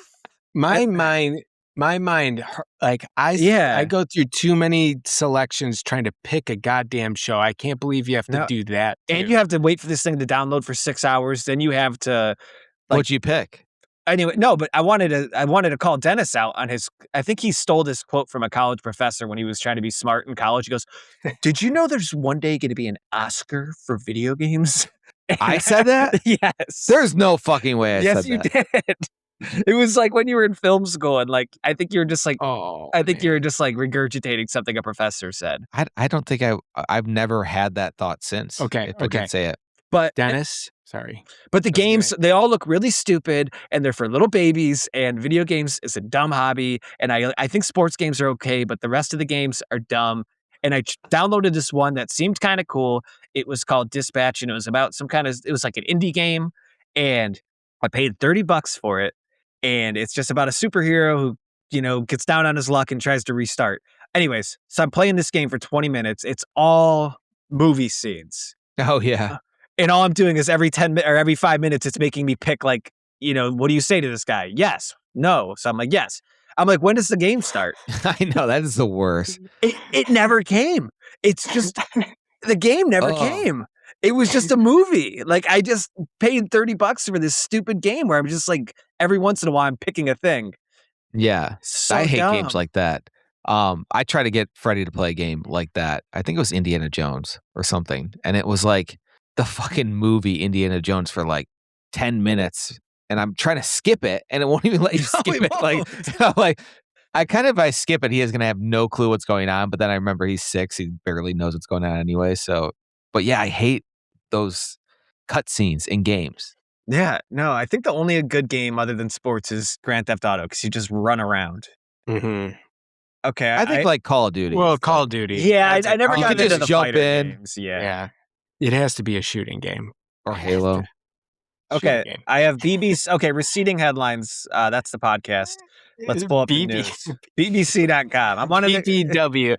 My mind, like I go through too many selections trying to pick a goddamn show. I can't believe you have to do that, and you have to wait for this thing to download for 6 hours. Then you have to. What'd you pick? Anyway, no, but I wanted to call Dennis out on his. I think he stole this quote from a college professor when he was trying to be smart in college. He goes, "Did you know there's one day going to be an Oscar for video games?" I said that? Yes. There's no fucking way I said that. Yes, you did. It was like when you were in film school, and like I think you're just like, you're just like regurgitating something a professor said. I don't think I've never had that thought since. Okay, I did say it. But Dennis, sorry. But the games, they all look really stupid, and they're for little babies, and video games is a dumb hobby. And I think sports games are okay, but the rest of the games are dumb. And I downloaded this one that seemed kind of cool. It was called Dispatch, and it was about it was like an indie game. And I paid $30 for it. And it's just about a superhero who, gets down on his luck and tries to restart. Anyways, so I'm playing this game for 20 minutes. It's all movie scenes. Oh, yeah. And all I'm doing is every 10 or every 5 minutes, it's making me pick like, what do you say to this guy? Yes, no. So I'm like, yes. I'm like, when does the game start? I know, that is the worst. It never came. It's just, the game never came. It was just a movie. Like, I just paid $30 for this stupid game where I'm just like, every once in a while, I'm picking a thing. Yeah. So I hate dumb. games like that. I tried to get Freddie to play a game like that. I think it was Indiana Jones or something. And it was like the fucking movie Indiana Jones for like 10 minutes. And I'm trying to skip it, and it won't even let you skip it. Like, if I skip it, he is going to have no clue what's going on. But then I remember he's 6. He barely knows what's going on anyway. So, but yeah, I hate those cutscenes in games. Yeah, no, I think the only a good game other than sports is Grand Theft Auto, because you just run around. Mm-hmm. Okay, I think like Call of Duty. Well, Call of Duty. Yeah, I never got into the jump fighter in. games. Yeah, it has to be a shooting game or Halo. Okay, I have BBC. Okay, receding headlines. That's the podcast. Let's pull up the news. BBC.com. I'm on BBW.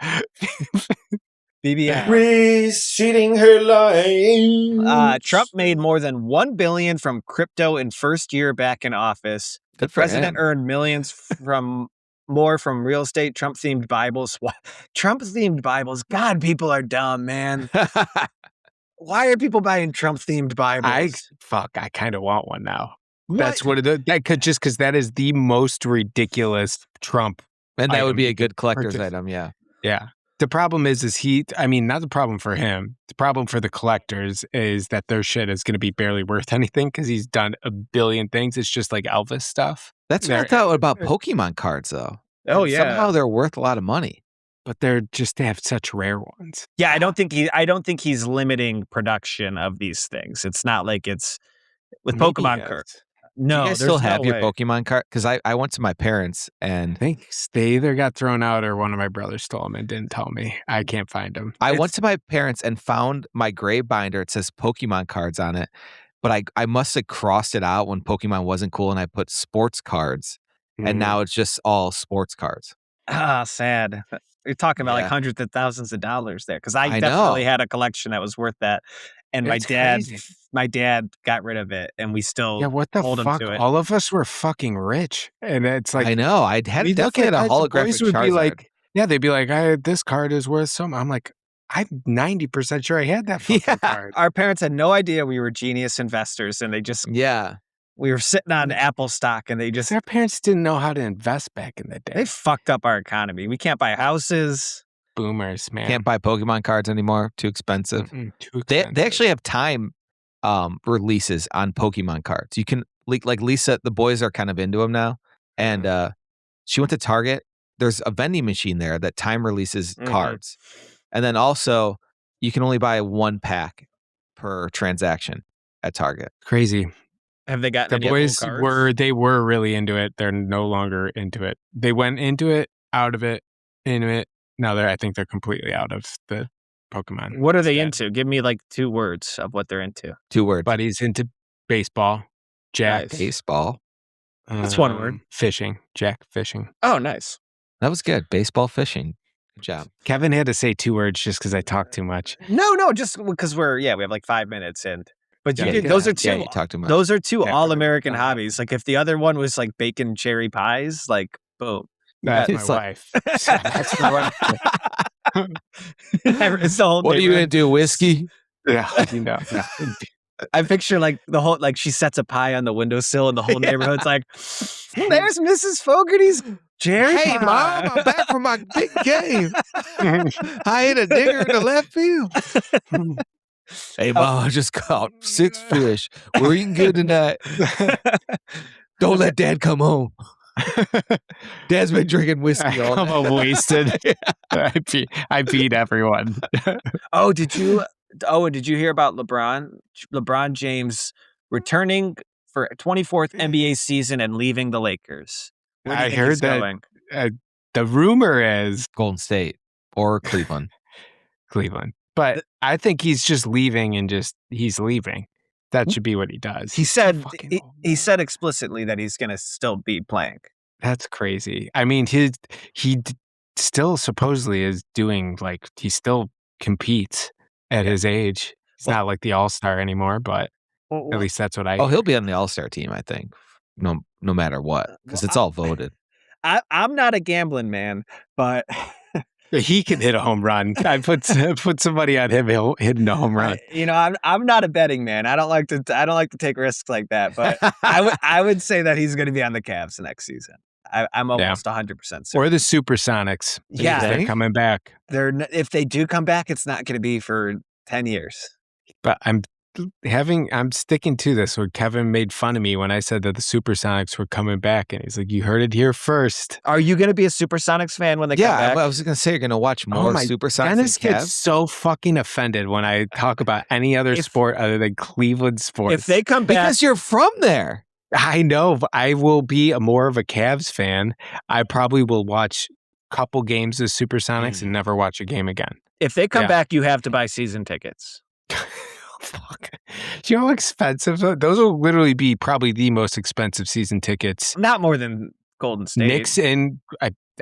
BBM. Receding headlines. Trump made more than $1 billion from crypto in first year back in office. Good The for president him. earned millions from real estate. Trump-themed Bibles. Trump-themed Bibles. God, people are dumb, man. Why are people buying Trump-themed Bibles? I kind of want one now. What? That's that could just because that is the most ridiculous Trump. And that would item be a good collector's purchase. item, yeah. Yeah. The problem is not the problem for him. The problem for the collectors is that their shit is going to be barely worth anything because he's done a billion things. It's just like Elvis stuff. That's what I thought about Pokemon cards, though. Oh, yeah. Somehow they're worth a lot of money. But they have such rare ones. Yeah, I don't think he's limiting production of these things. It's not like it's with Maybe Pokemon cards. No, do you guys still have your Pokemon card? Because I went to my parents and I think they either got thrown out or one of my brothers stole them and didn't tell me. I can't find them. I went to my parents and found my gray binder. It says Pokemon cards on it, but I must have crossed it out when Pokemon wasn't cool, and I put sports cards, and now it's just all sports cards. Ah, sad. You're talking about like hundreds of thousands of dollars there, because I definitely had a collection that was worth that. And my dad got rid of it, and we still what the hold fuck? him to it. All of us were fucking rich, and it's like I know I had definitely had a holographic would Charizard. be like Yeah, they'd be like, this card is worth so much. I'm like, I'm 90% sure I had that fucking card. Our parents had no idea we were genius investors, and they just we were sitting on Apple stock, and they just Their parents didn't know how to invest back in the day. they fucked up our economy. We can't buy houses. Boomers, man. Can't buy Pokemon cards anymore. Too expensive. Too expensive. They actually have time releases on Pokemon cards. You can like Lisa, the boys are kind of into them now, and she went to Target. There's a vending machine there that time releases cards, and then also you can only buy 1 pack per transaction at Target. Crazy. Have they gotten The any boys cards? were really into it. They're no longer into it. They went into it, out of it, into it. Now I think they're completely out of the Pokemon. What are they into? Give me like 2 words of what they're into. 2 words. Buddy's into baseball. Jack. Nice. Baseball. That's 1 word. Fishing. Jack fishing. Oh, nice. That was good. Baseball, fishing. Good job. Kevin had to say 2 words just because I talk too much. No, just because we have like 5 minutes in. But Yeah, those are 2. Yeah, you talk too much. Those are 2 Yeah. all-American hobbies. Like if the other one was like bacon cherry pies, like boom. That's my It's like- wife. That's my wife. It's the whole What are you neighborhood. into? Whiskey? Yeah, you know. I picture like the whole like she sets a pie on the windowsill and the whole neighborhood's like, there's Mrs. Fogarty's cherry Hey, pie. Mom, I'm back from my big game. I hit a digger in the left field. Hey, Mom, I just caught 6 fish. We're eating good tonight. Don't let Dad come home. Dad's been drinking whiskey all I'm night. wasted. I beat everyone. And did you hear about LeBron? LeBron James returning for 24th NBA season and leaving the Lakers. Where do you I think heard he's that going? the rumor is Golden State or Cleveland. Cleveland, but I think he's just leaving and he's leaving. That should be what he does. He said fucking he, old, he said explicitly that he's going to still be playing. That's crazy. I mean, still supposedly is doing like he still competes at his age. He's not like the all-star anymore, but at least that's what I. Oh, he'll be on the All-Star team, I think. No matter what, because it's all voted. I'm not a gambling man, but He can hit a home run. I put somebody on him hitting a home run. I'm not a betting man. I don't like to take risks like that. But I would say that he's going to be on the Cavs next season. I'm almost 100% certain. Or the Supersonics. Yeah. They're coming back. If they do come back, it's not going to be for 10 years. But I'm sticking to this. Where Kevin made fun of me when I said that the Supersonics were coming back, and he's like, "You heard it here first." Are you going to be a Supersonics fan when they come back? I was going to say you're going to watch more Supersonics Dennis than Cavs. gets so fucking offended when I talk about any other sport other than Cleveland sports. If they come back, Because you're from there. I know, but I will be more of a Cavs fan. I probably will watch a couple games of Supersonics and never watch a game again. if they come back, you have to buy season tickets. Fuck. Do you know how expensive those will literally be? Probably the most expensive season tickets. Not more than Golden State. Knicks and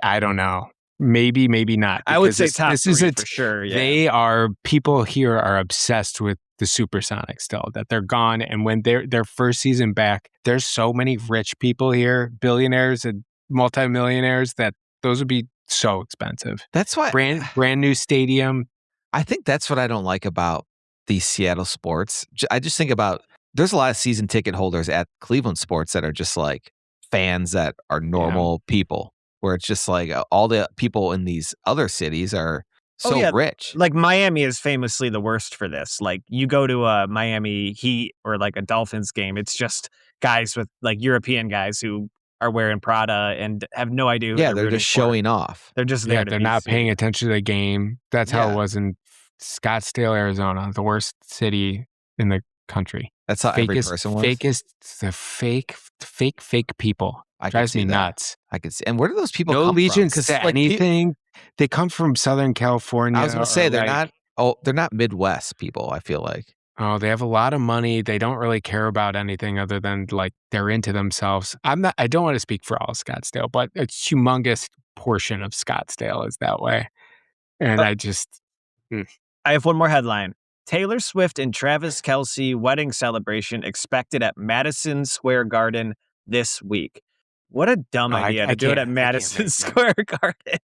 I don't know. Maybe not. I would because say top this 3 is for sure. Yeah. They are people here are obsessed with the Supersonics still, that they're gone. And when their first season back, there's so many rich people here, billionaires and multimillionaires, that those would be so expensive. That's why Brand new stadium. I think that's what I don't like about these Seattle sports. I just think about there's a lot of season ticket holders at Cleveland sports that are just like fans that are normal people, where it's just like all the people in these other cities are so rich. Like Miami is famously the worst for this. Like you go to a Miami Heat or like a Dolphins game, it's just guys with like European guys who are wearing Prada and have no idea who They're rooting just for. showing off. They're just there. Yeah, to they're be not seen. paying attention to the game. That's how it was in Scottsdale, Arizona, the worst city in the country. That's how every person was. The fake people. Drives me nuts. I could see. And where do those people No come allegiance from? to anything. They come from Southern California. I was going to say they're not Midwest people, I feel like. Oh, they have a lot of money. They don't really care about anything other than like they're into themselves. I don't want to speak for all of Scottsdale, but a humongous portion of Scottsdale is that way. And I have one more headline. Taylor Swift and Travis Kelce wedding celebration expected at Madison Square Garden this week. What a dumb idea to do it at Madison Square Garden.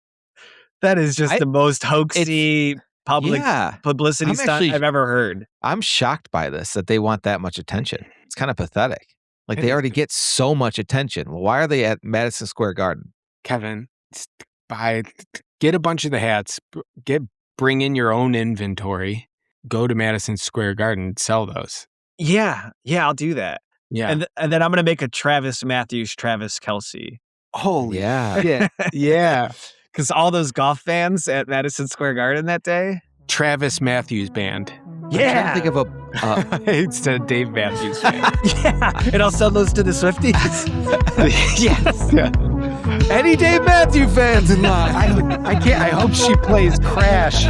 That is just the most hoaxy publicity stunt I've ever heard. I'm shocked by this, that they want that much attention. It's kind of pathetic. Like, they already get so much attention. Why are they at Madison Square Garden? Kevin, get a bunch of the hats, bring in your own inventory, go to Madison Square Garden, sell those. Yeah, I'll do that. Yeah. And then I'm going to make a Travis Matthews, Travis Kelce. Holy yeah. shit. Yeah. Because all those golf fans at Madison Square Garden that day. Travis Matthews Band. Yeah. I'm trying to think of instead of Dave Matthews Band. Yeah. And I'll sell those to the Swifties. Yes. Yeah. Any Dave Matthews fans in line? I hope she plays Crash.